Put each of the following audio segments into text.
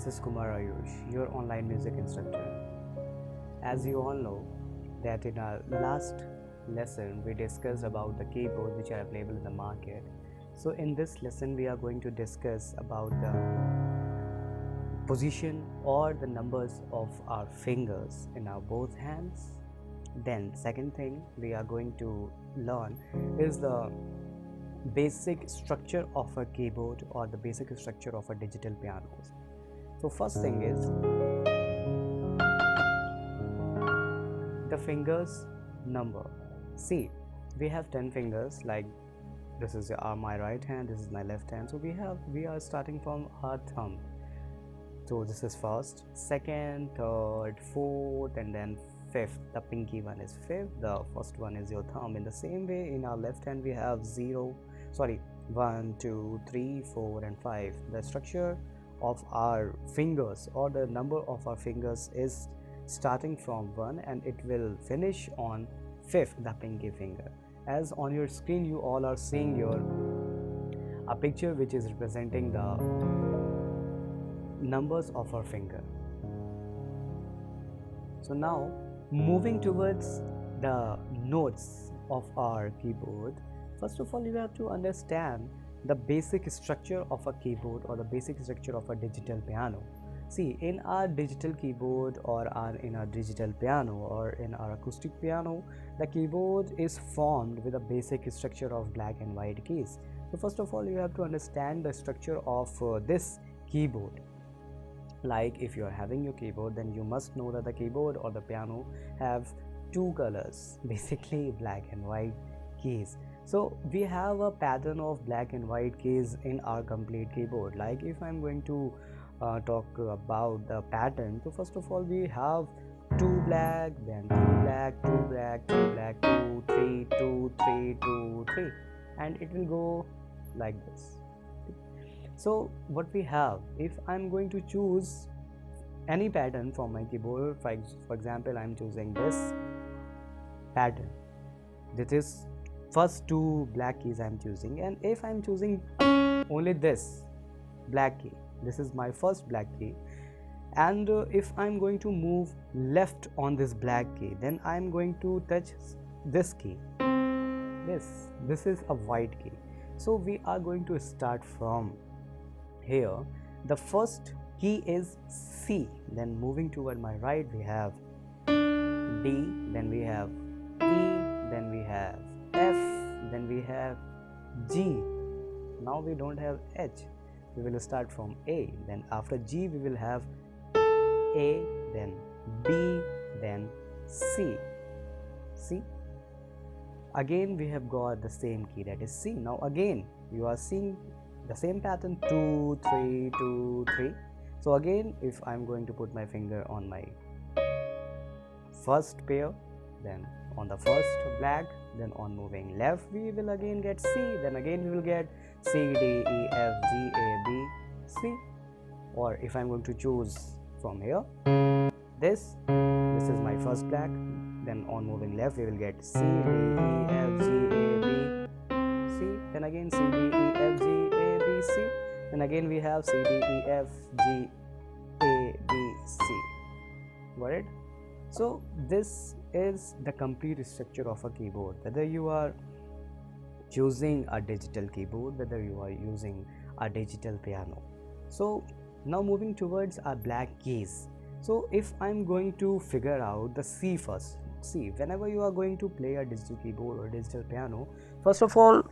This is Kumar Ayush, your online music instructor. As you all know, that in our last lesson we discussed about the keyboard which are available in the market. So in this lesson we are going to discuss about the position or the numbers of our fingers in our both hands. Then second thing we are going to learn is the basic structure of a keyboard or the basic structure of a digital piano. So first thing is the fingers number. See, we have 10 fingers, like this is my right hand, this is my left hand. So we are starting from our thumb. So this is first, second, third, fourth, and then fifth. The pinky one is fifth, the first one is your thumb. In the same way, in our left hand we have 1, 2, 3, 4, and 5. The structure of our fingers or the number of our fingers is starting from 1 and it will finish on 5th, the pinky finger. As on your screen you all are seeing a picture which is representing the numbers of our finger. So now moving towards the notes of our keyboard, first of all you have to understand the basic structure of a keyboard or the basic structure of a digital piano. See, in our digital keyboard or in our digital piano or in our acoustic piano, the keyboard is formed with a basic structure of black and white keys. So first of all you have to understand the structure of this keyboard. Like if you are having your keyboard, then you must know that the keyboard or the piano have two colors, basically black and white keys. So we have a pattern of black and white keys in our complete keyboard. Like if I'm going to talk about the pattern, so first of all we have 2 black, then 3 black, 2 black, 2 black, 2, 3, 2, 3, 2, 3, and it will go like this. So what we have, if I'm going to choose any pattern for my keyboard, for example I'm choosing this pattern, this is first 2 black keys I'm choosing, and if I'm choosing only this black key, this is my first black key, and if I'm going to move left on this black key, then I'm going to touch this key, this is a white key. So we are going to start from here. The first key is C, then moving toward my right we have D, then we have E, then we have F, then we have G. Now we don't have H, we will start from A, then after G we will have A, then B, then C. See, again we have got the same key, that is C. Now again you are seeing the same pattern, 2, 3, 2, 3. So again if I'm going to put my finger on my first pair, then on the first black, then on moving left we will again get C, then again we will get C, D, E, F, G, A, B, C. Or if I'm going to choose from here, this is my first black, then on moving left we will get C, D, E, F, G, A, B, C, then again C, D, E, F, G, A, B, C, then again we have C, D, E, F, G, A, B, C. Got it? So this is the complete structure of a keyboard, whether you are choosing a digital keyboard, whether you are using a digital piano. So now moving towards our black keys. So if I'm going to figure out the C first, see, whenever you are going to play a digital keyboard or digital piano, first of all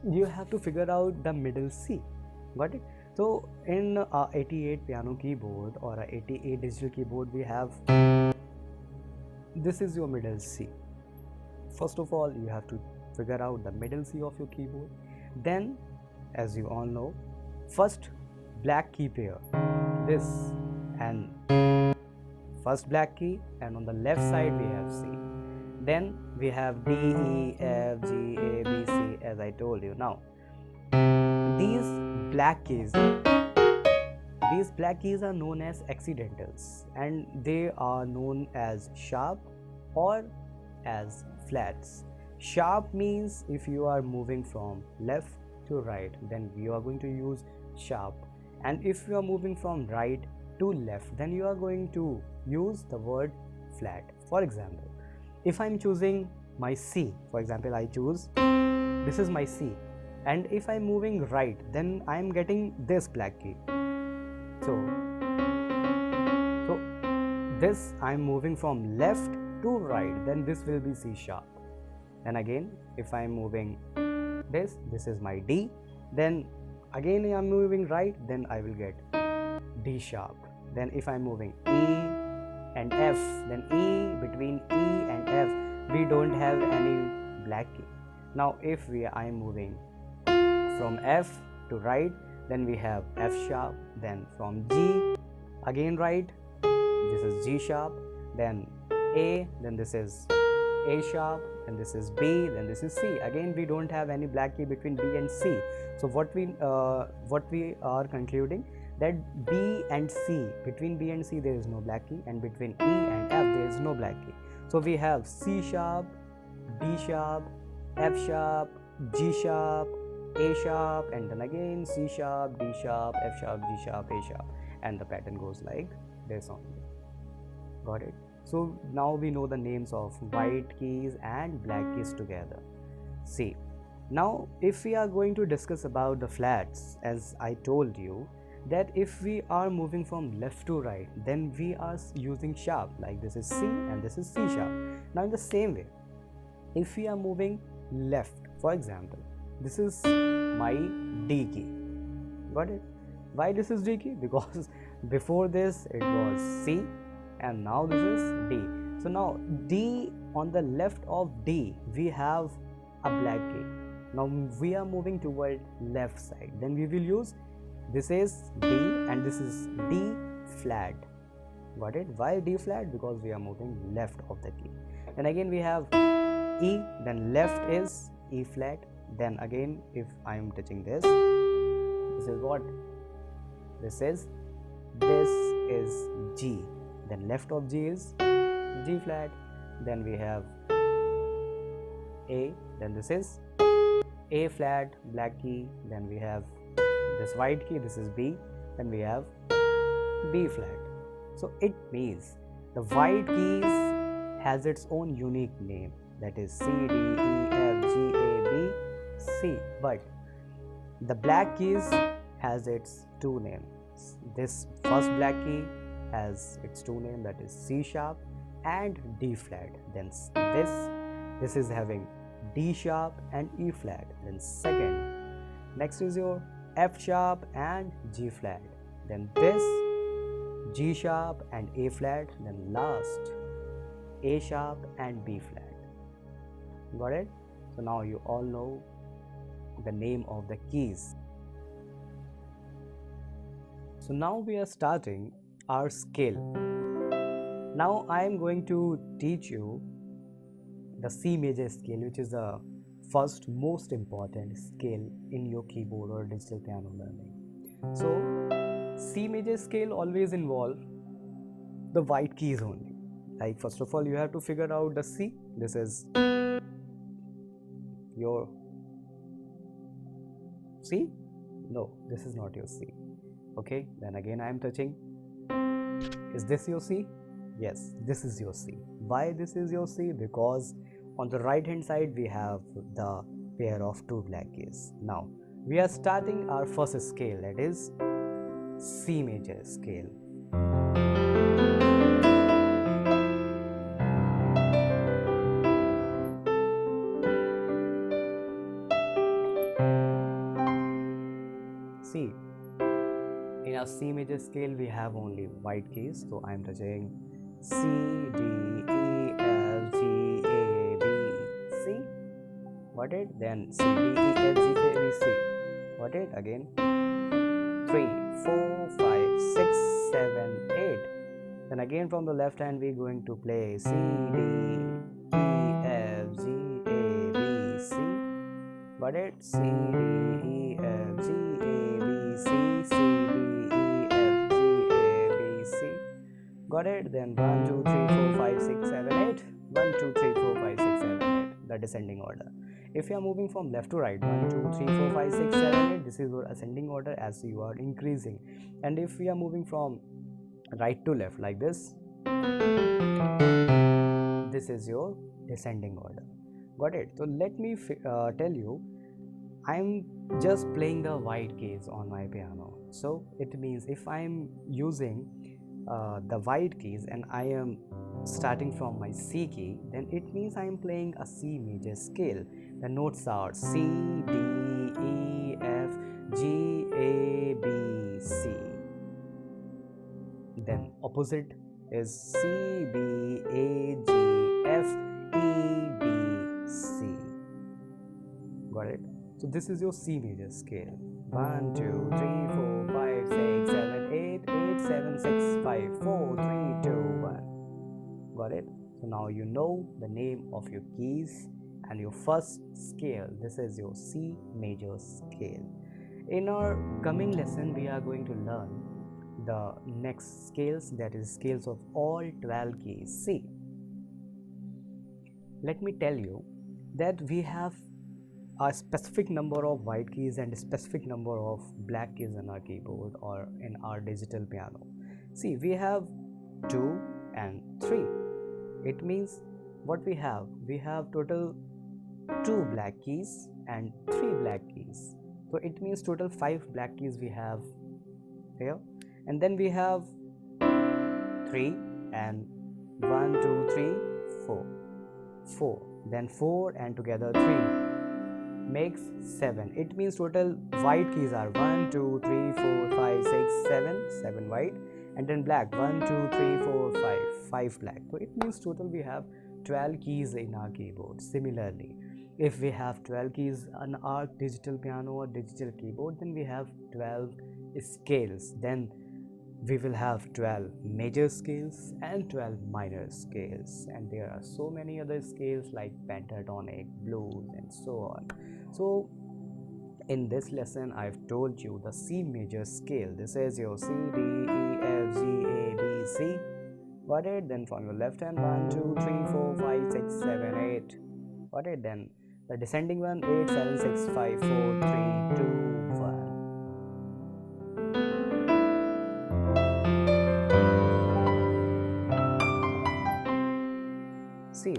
you have to figure out the middle C. Got it? So in a 88 piano keyboard or a 88 digital keyboard, we have, this is your middle C. First of all you have to figure out the middle C of your keyboard. Then, as you all know, first black key pair, this, and first black key, and on the left side we have C. Then we have D, E, F, G, A, B, C, as I told you. Now these black keys are known as accidentals, and they are known as sharp or as flats. Sharp means if you are moving from left to right, then you are going to use sharp, and if you are moving from right to left, then you are going to use the word flat. For example, if I'm choosing my C, for example, I choose this is my C, and if I'm moving right, then I'm getting this black key. So this I'm moving from left to right, then this will be C sharp. And again, if I'm moving this is my D, then again I'm moving right, then I will get D sharp. Then if I'm moving E and F, then E, between E and F we don't have any black key. Now if I am moving from F to right, then we have F sharp. Then from G again right, this is G sharp. Then A, then this is A sharp, and this is B, then this is C. Again we don't have any black key between B and C. So what we are concluding, that B and C, between B and C there is no black key, and between E and F there is no black key. So we have C sharp, D sharp, F sharp, G sharp, A sharp, and then again C sharp, D sharp, F sharp, G sharp, A sharp, and the pattern goes like this only. Got it? So now we know the names of white keys and black keys together. See, now if we are going to discuss about the flats, as I told you, that if we are moving from left to right, then we are using sharp, like this is C and this is C sharp. Now in the same way, if we are moving left, for example, this is my D key. Got it? Why this is D key? Because before this it was C and now this is D. So now D, on the left of D we have a black key. Now we are moving toward left side, then we will use this is D and this is D flat. Got it? Why D flat? Because we are moving left of the key. And again we have E, then left is E flat. Then again if I am touching this is what? This is G. Then left of G is G flat. Then we have A, then this is A flat, black key. Then we have this white key, this is B. Then we have B flat. So it means the white keys has its own unique name, that is C, D, E, F, G, A, B, C. But the black keys has its two names. This first black key has its two names, that is C sharp and D flat. Then this is having D sharp and E flat. Then second, next is your F sharp and G flat. Then this G sharp and A flat. Then last A sharp and B flat. Got it? So now you all know the name of the keys. So now we are starting our scale. Now I am going to teach you the C major scale, which is the first most important scale in your keyboard or digital piano learning. So C major scale always involve the white keys only. Like first of all you have to figure out the C. This is your C? No, this is not your C. Okay, then again I am touching. Is this your C? Yes, this is your C. Why this is your C? Because on the right hand side we have the pair of two black keys. Now we are starting our first scale, that is C major scale. See, in our C major scale we have only white keys, so I am touching C, D, E, F, G, A, B, C. Got it? Then C, D, E, F, G, A, B, C. Got it? Again 3, 4, 5, 6, 7, 8. Then again from the left hand we are going to play C, D, E, F, G, A, B, C. Got it? C, D, E, F, G, A, B, C, C, D, E, F, G, A, B, C. Got it? Then 1, 2, 3, 4, 5, 6, 7, 8. 1, 2, 3, 4, 5, 6, 7, 8. The descending order. If you are moving from left to right, 1, 2, 3, 4, 5, 6, 7, 8. This is your ascending order as you are increasing. And if we are moving from right to left like this. This is your descending order. Got it? So let me tell you, I'm just playing the white keys on my piano. So it means if I'm using the white keys and I am starting from my C key, then it means I am playing a C major scale. The notes are C, D, E, F, G, A, B, C. Then opposite is C, B, A, G, F, E, B, C. Got it? So this is your C major scale. 1, 2, 3, 4, 5, 6, 7, 8, 8, 7, 6, 5, 4, 3, 2, 1. Got it? So now you know the name of your keys and your first scale. This is your C major scale. In our coming lesson, we are going to learn the next scales, that is scales of all 12 keys. See, let me tell you that we have a specific number of white keys and a specific number of black keys in our keyboard or in our digital piano. See, we have 2 and 3. It means what we have? We have total 2 black keys and 3 black keys. So it means total 5 black keys we have here. And then we have 3 and 1, 2, 3, 4. 4. Then 4 and together 3 makes 7. It means total white keys are 1, 2, 3, 4, 5, 6, 7. 7 white. And then black 1, 2, 3, 4, 5. 5 black. So it means total we have 12 keys in our keyboard. Similarly, if we have 12 keys on our digital piano or digital keyboard, then we have 12 scales. Then we will have 12 major scales and 12 minor scales, and there are so many other scales like pentatonic, blues, and so on. So in this lesson I've told you the C major scale. This is your C, D, E, F, G, A, B, C. Got it? Then from your left hand 1, 2, 3, 4, 5, 6, 7, 8. Got it? Then the descending one 8, 7, 6, 5, 4, 3, 2, 1. See,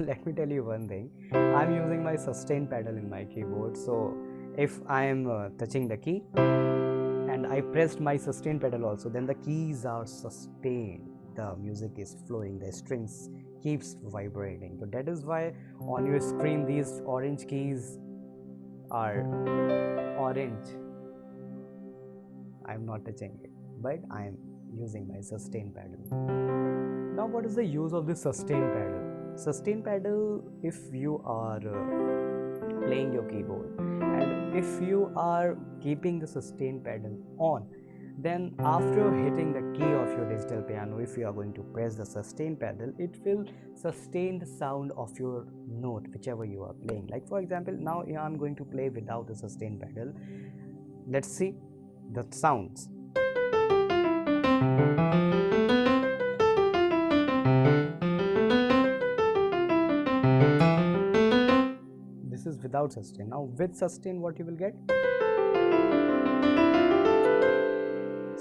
let me tell you one thing. I'm using my sustain pedal in my keyboard. So if I'm touching the key and I pressed my sustain pedal also, then the keys are sustained. The music is flowing, the strings keeps vibrating. So that is why on your screen these orange keys are orange. I'm not touching it, but I'm using my sustain pedal. Now what is the use of this sustain pedal? Sustain pedal, if you are playing your keyboard and if you are keeping the sustain pedal on, then after hitting the key of your digital piano, if you are going to press the sustain pedal, it will sustain the sound of your note whichever you are playing. Like for example, now I'm going to play without the sustain pedal. Let's see the sounds. This is without sustain. Now with sustain, what you will get?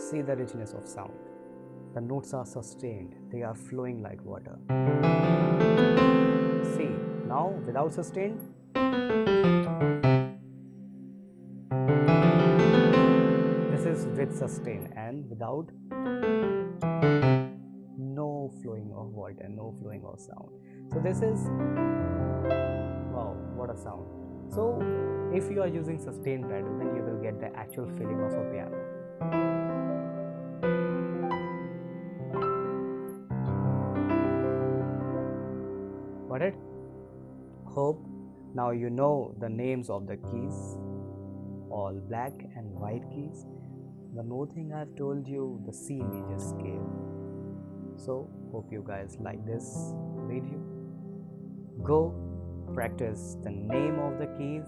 See the richness of sound. The notes are sustained, they are flowing like water. See, now without sustain, this is with sustain, and without, no flowing of water, no flowing of sound. So this is, wow, what a sound. So if you are using sustain pedal, then you will get the actual feeling of a piano. Got it? Hope now you know the names of the keys, all black and white keys. One more thing I've told you, the C major scale. So hope you guys like this video. Go practice the name of the keys.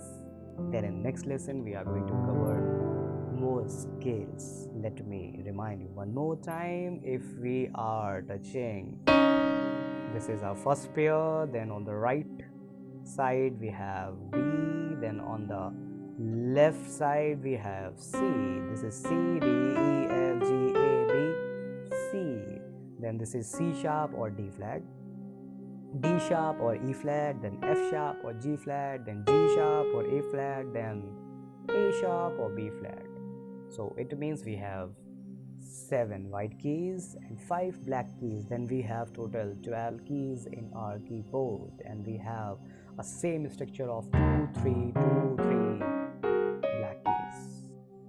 Then in next lesson we are going to cover more scales. Let me remind you one more time. If we are touching, this is our first pair, then on the right side we have B, then on the left side we have C. This is C, D, E, F, G, A, B, then this is C sharp or D flat, D sharp or E flat, then F sharp or G flat, then G sharp or A flat, then A sharp or B flat. So it means we have 7 white keys and 5 black keys. Then we have total 12 keys in our keyboard, and we have a same structure of 2 3 2 3 black keys.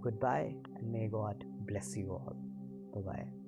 Goodbye, and may God bless you all. Bye bye.